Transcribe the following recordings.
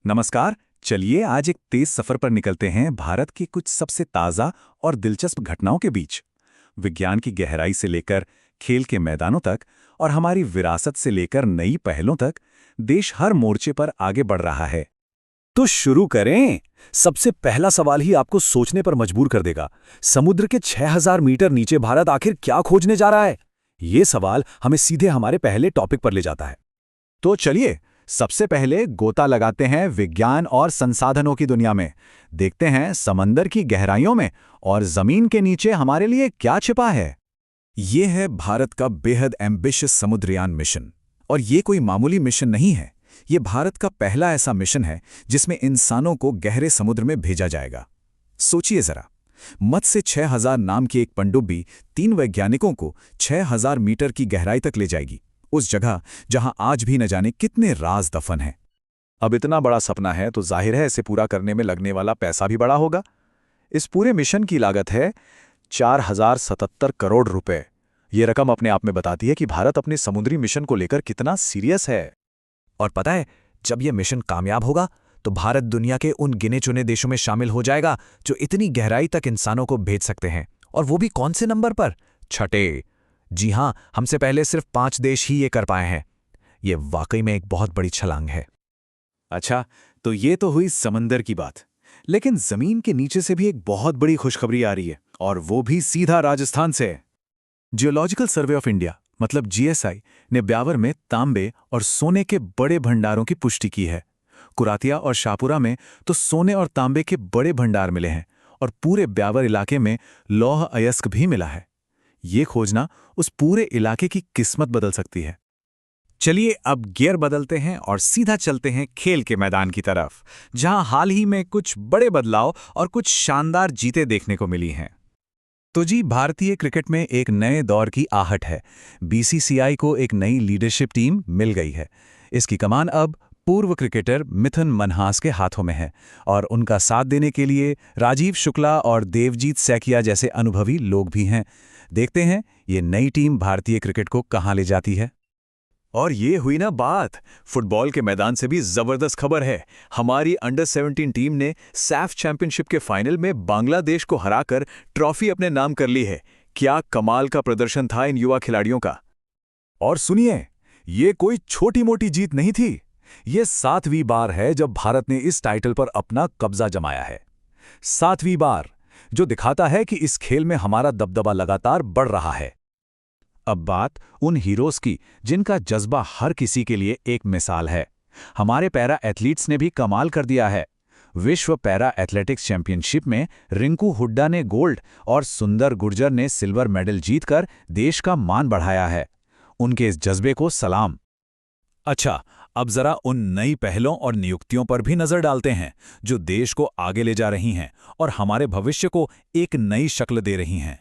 नमस्कार। चलिए आज एक तेज सफर पर निकलते हैं भारत की कुछ सबसे ताज़ा और दिलचस्प घटनाओं के बीच। विज्ञान की गहराई से लेकर खेल के मैदानों तक और हमारी विरासत से लेकर नई पहलों तक, देश हर मोर्चे पर आगे बढ़ रहा है। तो शुरू करें। सबसे पहला सवाल ही आपको सोचने पर मजबूर कर देगा। समुद्र के 6000 मीटर नीचे भारत आखिर क्या खोजने जा रहा है? ये सवाल हमें सीधे हमारे पहले टॉपिक पर ले जाता है। तो चलिए सबसे पहले गोता लगाते हैं विज्ञान और संसाधनों की दुनिया में। देखते हैं समंदर की गहराइयों में और जमीन के नीचे हमारे लिए क्या छिपा है। ये है भारत का बेहद एम्बिशियस समुद्रयान मिशन। और ये कोई मामूली मिशन नहीं है। ये भारत का पहला ऐसा मिशन है जिसमें इंसानों को गहरे समुद्र में भेजा जाएगा। सोचिए जरा, मत्स्य 6000 नाम की एक पनडुब्बी 3 वैज्ञानिकों को 6000 मीटर की गहराई तक ले जाएगी, उस जगह जहां आज भी न जाने कितने राज दफन हैं। अब इतना बड़ा सपना है तो जाहिर है इसे पूरा करने में लगने वाला पैसा भी बड़ा होगा। इस पूरे मिशन की लागत है 4077 करोड़ रुपए। ये रकम अपने आप में बताती है कि भारत अपने समुद्री मिशन को लेकर कितना सीरियस है। और पता है, जब यह मिशन कामयाब होगा तो भारत दुनिया के उन गिने चुने देशों में शामिल हो जाएगा जो इतनी गहराई तक इंसानों को भेज सकते हैं। और वो भी कौन से नंबर पर? छठे। जी हां, हमसे पहले सिर्फ 5 देश ही ये कर पाए हैं। ये वाकई में एक बहुत बड़ी छलांग है। अच्छा, तो ये तो हुई समंदर की बात। लेकिन जमीन के नीचे से भी एक बहुत बड़ी खुशखबरी आ रही है, और वो भी सीधा राजस्थान से। जियोलॉजिकल सर्वे ऑफ इंडिया मतलब जीएसआई ने ब्यावर में तांबे और सोने के बड़े भंडारों की पुष्टि की है। कुरातिया और शाहपुरा में तो सोने और तांबे के बड़े भंडार मिले हैं, और पूरे ब्यावर इलाके में लौह अयस्क भी मिला है। ये खोजना उस पूरे इलाके की किस्मत बदल सकती है। चलिए अब गियर बदलते हैं और सीधा चलते हैं खेल के मैदान की तरफ, जहां हाल ही में कुछ बड़े बदलाव और कुछ शानदार जीतें देखने को मिली हैं। तो जी, भारतीय क्रिकेट में एक नए दौर की आहट है। बीसीसीआई को एक नई लीडरशिप टीम मिल गई है। इसकी कमान अब पूर्व क्रिकेटर मिथुन मनहास के हाथों में है, और उनका साथ देने के लिए राजीव शुक्ला और देवजीत सैकिया जैसे अनुभवी लोग भी हैं। देखते हैं ये नई टीम भारतीय क्रिकेट को कहां ले जाती है। और ये हुई ना बात, फुटबॉल के मैदान से भी जबरदस्त खबर है। हमारी अंडर 17 टीम ने सैफ चैंपियनशिप के फाइनल में बांग्लादेश को हराकर ट्रॉफी अपने नाम कर ली है। क्या कमाल का प्रदर्शन था इन युवा खिलाड़ियों का। और सुनिए, ये कोई छोटी मोटी जीत नहीं थी। ये 7वीं बार है जब भारत ने इस टाइटल पर अपना कब्जा जमाया है। 7वीं बार, जो दिखाता है कि इस खेल में हमारा दबदबा लगातार बढ़ रहा है। अब बात उन हीरोज की जिनका जज्बा हर किसी के लिए एक मिसाल है। हमारे पैरा एथलीट्स ने भी कमाल कर दिया है। विश्व पैरा एथलेटिक्स चैंपियनशिप में रिंकू हुड्डा ने गोल्ड और सुंदर गुर्जर ने सिल्वर मेडल जीतकर देश का मान बढ़ाया है। उनके इस जज्बे को सलाम। अच्छा, अब जरा उन नई पहलों और नियुक्तियों पर भी नजर डालते हैं जो देश को आगे ले जा रही हैं और हमारे भविष्य को एक नई शक्ल दे रही हैं।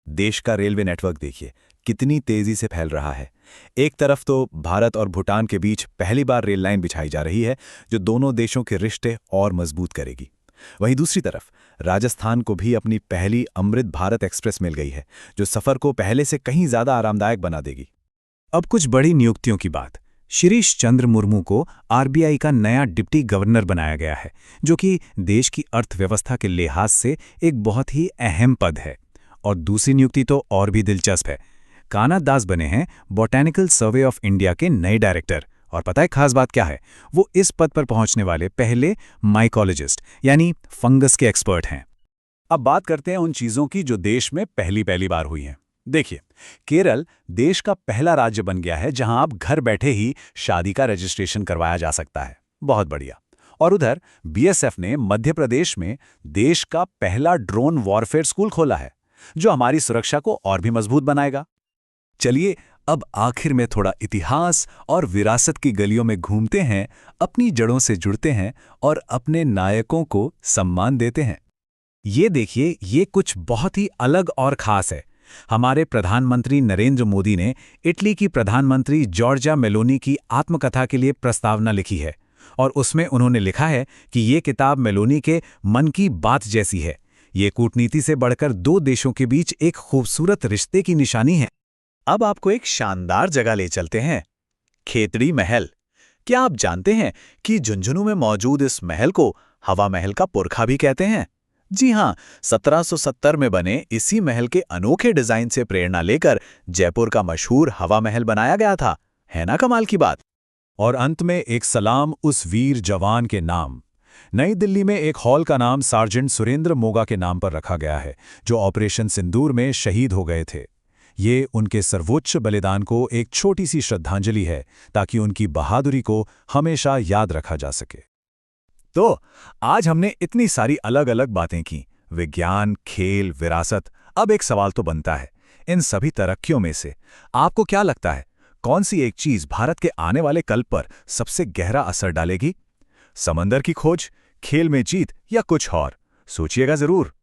देश का रेलवे नेटवर्क देखिए, कितनी तेजी से फैल रहा है। एक तरफ तो भारत और भूटान के बीच पहली बार रेल लाइन बिछाई जा रही है, जो दोनों देशों के रिश्ते और मजबूत करेगी। वहीं दूसरी तरफ राजस्थान को भी अपनी पहली अमृत भारत एक्सप्रेस मिल गई है, जो सफर को पहले से कहीं ज्यादा आरामदायक बना देगी। अब कुछ बड़ी नियुक्तियों की बात। शिरीष चंद्र मुर्मू को आरबीआई का नया डिप्टी गवर्नर बनाया गया है, जो कि देश की अर्थव्यवस्था के लिहाज से एक बहुत ही अहम पद है। और दूसरी नियुक्ति तो और भी दिलचस्प है। कान्हा दास बने हैं बॉटेनिकल सर्वे ऑफ इंडिया के नए डायरेक्टर। और पता है खास बात क्या है? वो इस पद पर पहुंचने वाले पहले माइकोलॉजिस्ट यानी फंगस के एक्सपर्ट हैं। अब बात करते हैं उन चीजों की जो देश में पहली बार हुई हैं। देखिए, केरल देश का पहला राज्य बन गया है जहां आप घर बैठे ही शादी का रजिस्ट्रेशन करवाया जा सकता है। बहुत बढ़िया। और उधर बीएसएफ ने मध्य प्रदेश में देश का पहला ड्रोन वॉरफेयर स्कूल खोला है, जो हमारी सुरक्षा को और भी मजबूत बनाएगा। चलिए अब आखिर में थोड़ा इतिहास और विरासत की गलियों में घूमते हैं, अपनी जड़ों से जुड़ते हैं और अपने नायकों को सम्मान देते हैं। ये देखिए, ये कुछ बहुत ही अलग और खास है। हमारे प्रधानमंत्री नरेंद्र मोदी ने इटली की प्रधानमंत्री जॉर्जिया मेलोनी की आत्मकथा के लिए प्रस्तावना लिखी है, और उसमें उन्होंने लिखा है कि ये किताब मेलोनी के मन की बात जैसी है। ये कूटनीति से बढ़कर 2 देशों के बीच एक खूबसूरत रिश्ते की निशानी है। अब आपको एक शानदार जगह ले चलते हैं, खेतड़ी महल। क्या आप जानते हैं कि झुंझुनू में मौजूद इस महल को हवा महल का पुरखा भी कहते हैं? जी हाँ, 1770 में बने इसी महल के अनोखे डिजाइन से प्रेरणा लेकर जयपुर का मशहूर हवा महल बनाया गया था। है ना कमाल की बात? और अंत में एक सलाम उस वीर जवान के नाम। नई दिल्ली में एक हॉल का नाम सार्जेंट सुरेंद्र मोगा के नाम पर रखा गया है, जो ऑपरेशन सिंदूर में शहीद हो गए थे। ये उनके सर्वोच्च बलिदान को एक छोटी सी श्रद्धांजलि है, ताकि उनकी बहादुरी को हमेशा याद रखा जा सके। तो आज हमने इतनी सारी अलग अलग बातें की, विज्ञान, खेल, विरासत। अब एक सवाल तो बनता है, इन सभी तरक्कियों में से आपको क्या लगता है, कौन सी एक चीज भारत के आने वाले कल पर सबसे गहरा असर डालेगी? समंदर की खोज, खेल में जीत या कुछ और? सोचिएगा जरूर।